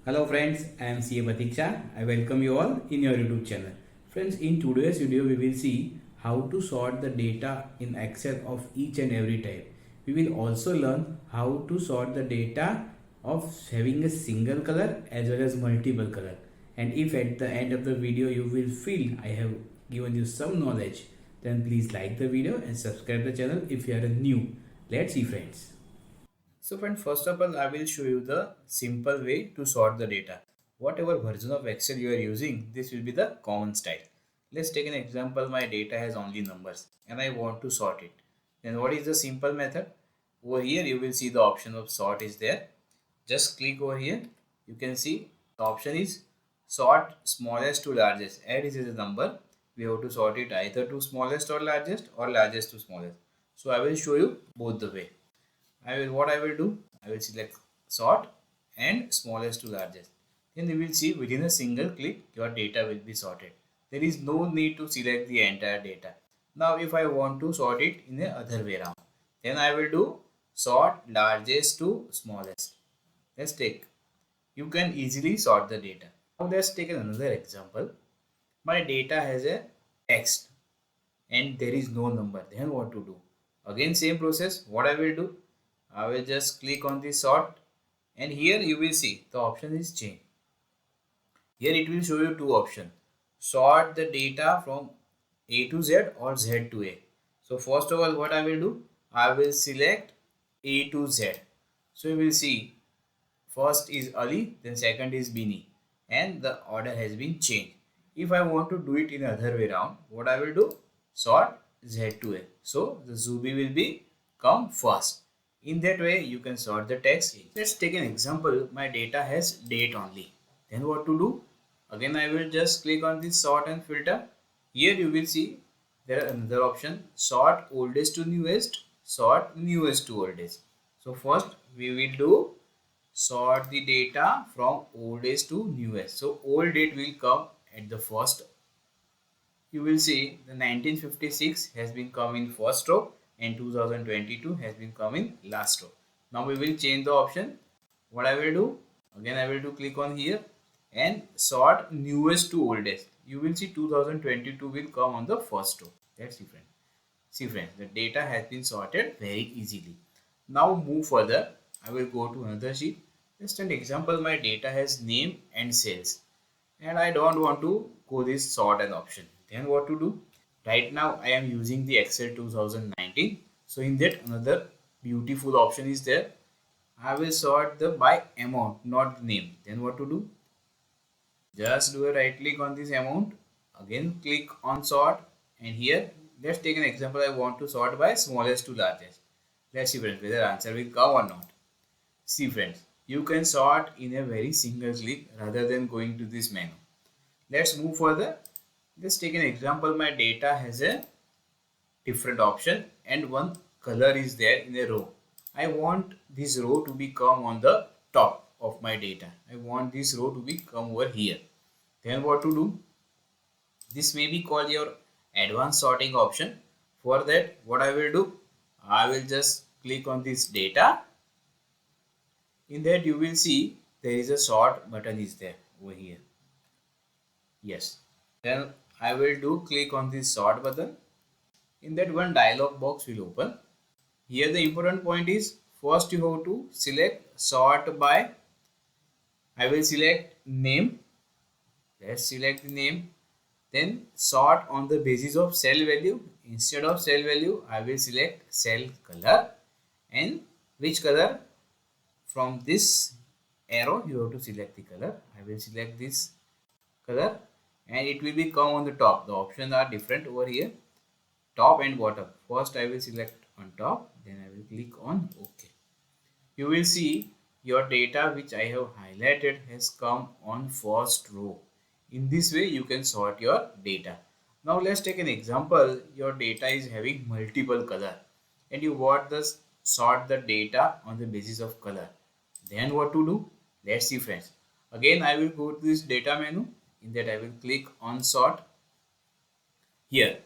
Hello friends, I am CA Pratiksha. I welcome you all in your YouTube channel. Friends, in today's video we will see how to sort the data in Excel of each and every type. We will also learn how to sort the data of having a single color as well as multiple color. And if at the end of the video you will feel I have given you some knowledge, then please like the video and subscribe the channel if you are new. Let's see friends. So friend, first of all, I will show you the simple way to sort the data. Whatever version of Excel you are using, this will be the common style. Let's take an example. My data has only numbers and I want to sort it. Then what is the simple method? Over here, you will see the option of sort is there. Just click over here. You can see the option is sort smallest to largest. As is a number, we have to sort it either to smallest or largest to smallest. So I will show you both the way. I will do, I will select sort and smallest to largest. Then you will see within a single click your data will be sorted. There is no need to select the entire data. Now if I want to sort it in the other way around, then I will do sort largest to smallest. Let's take. You can easily sort the data. Now let's take another example. My data has a text and there is no number. Then what to do? Again same process. What I will do? I will just click on the sort and here you will see the option is change. Here it will show you two options. Sort the data from A to Z or Z to A. So first of all what I will do? I will select A to Z. So you will see first is Ali, then second is Bini and the order has been changed. If I want to do it in other way around, what I will do? Sort Z to A. So the Zubi will be come first. In that way, you can sort the text. Let's take an example. My data has date only. Then what to do? Again, I will just click on this sort and filter. Here you will see there are another option. Sort oldest to newest. Sort newest to oldest. So first we will do sort the data from oldest to newest. So old date will come at the first. You will see the 1956 has been come in first row and 2022 has been come in last row. Now we will change the option. What I will do? Again I will do click on here and sort newest to oldest. You will see 2022 will come on the first row. That's different. See friends, the data has been sorted very easily. Now move further. I will go to another sheet. Just an example, my data has name and sales and I don't want to go this sort an option. Then what to do? Right now I am using the Excel 2019. So in that another beautiful option is there. I will sort the by amount, not the name. Then what to do? Just do a right click on this amount. Again click on sort and here let's take an example. I want to sort by smallest to largest. Let's see friends whether answer will come or not. See friends, you can sort in a very single click rather than going to this menu. Let's move further. Let's take an example. My data has a different option and one color is there in a row. I want this row to be come on the top of my data. I want this row to be come over here. Then what to do? This may be called your advanced sorting option. For that, what I will do? I will just click on this data. In that you will see there is a sort button is there over here. Yes. Then I will do click on this sort button. In that one dialog box will open. Here the important point is first you have to select sort by. I will select name. Let's select the name. Then sort on the basis of cell value. Instead of cell value, I will select cell color. And which color? From this arrow you have to select the color. I will select this color and it will be come on the top. The options are different over here, top and bottom. First I will select on top, then I will click on OK. You will see your data which I have highlighted has come on first row. In this way you can sort your data. Now let's take an example. Your data is having multiple color and you want to sort the data on the basis of color. Then what to do? Let's see friends. Again I will go to this data menu. In that I will click on sort. Here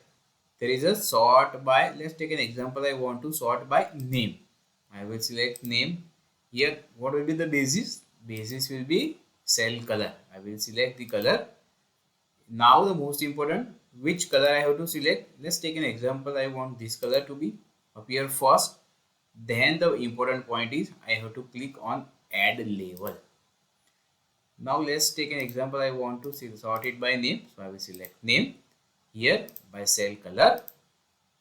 there is a sort by. Let's take an example. I want to sort by name. I will select name. Here what will be the basis? Basis will be cell color. I will select the color. Now the most important, which color I have to select. Let's take an example. I want this color to be appear first. Then the important point is I have to click on add label. Now let's take an example. I want to sort it by name. So I will select name. Here by cell color.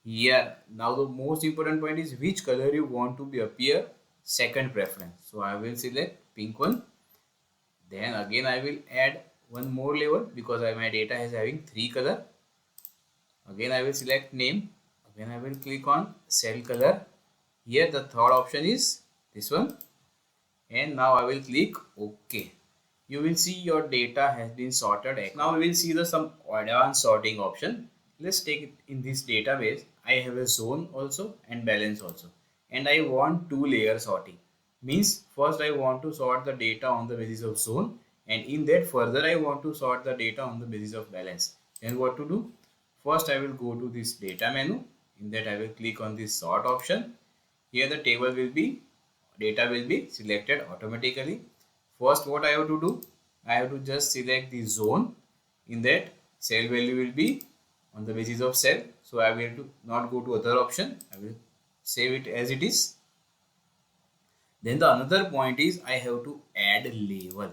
Here now the most important point is which color you want to be appear second preference. So I will select pink one. Then again I will add one more level because my data is having 3 color. Again I will select name. Again I will click on cell color. Here the third option is this one. And now I will click OK. You will see your data has been sorted. Now we will see some advanced sorting option. Let's take it in this database. I have a zone also and balance also. And I want 2-layer sorting. Means first I want to sort the data on the basis of zone, and in that further I want to sort the data on the basis of balance. Then what to do? First I will go to this data menu. In that I will click on this sort option. Here the table will be, data will be selected automatically. First what I have to do? I have to just select the zone. In that cell value will be on the basis of cell. So I will to not go to other option. I will save it as it is. Then the another point is I have to add label.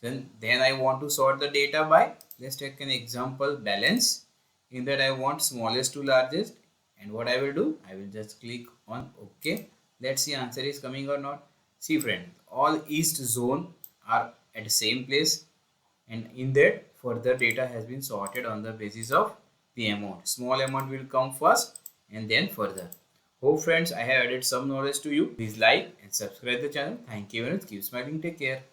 Then I want to sort the data by, let's take an example, balance. In that I want smallest to largest, and what I will do, I will just click on OK. Let's see answer is coming or not. See friend, all east zone are at the same place, and in that further data has been sorted on the basis of the amount. Small amount will come first and then further. Hope friends I have added some knowledge to you. Please like and subscribe the channel. Thank you and keep smiling. Take care.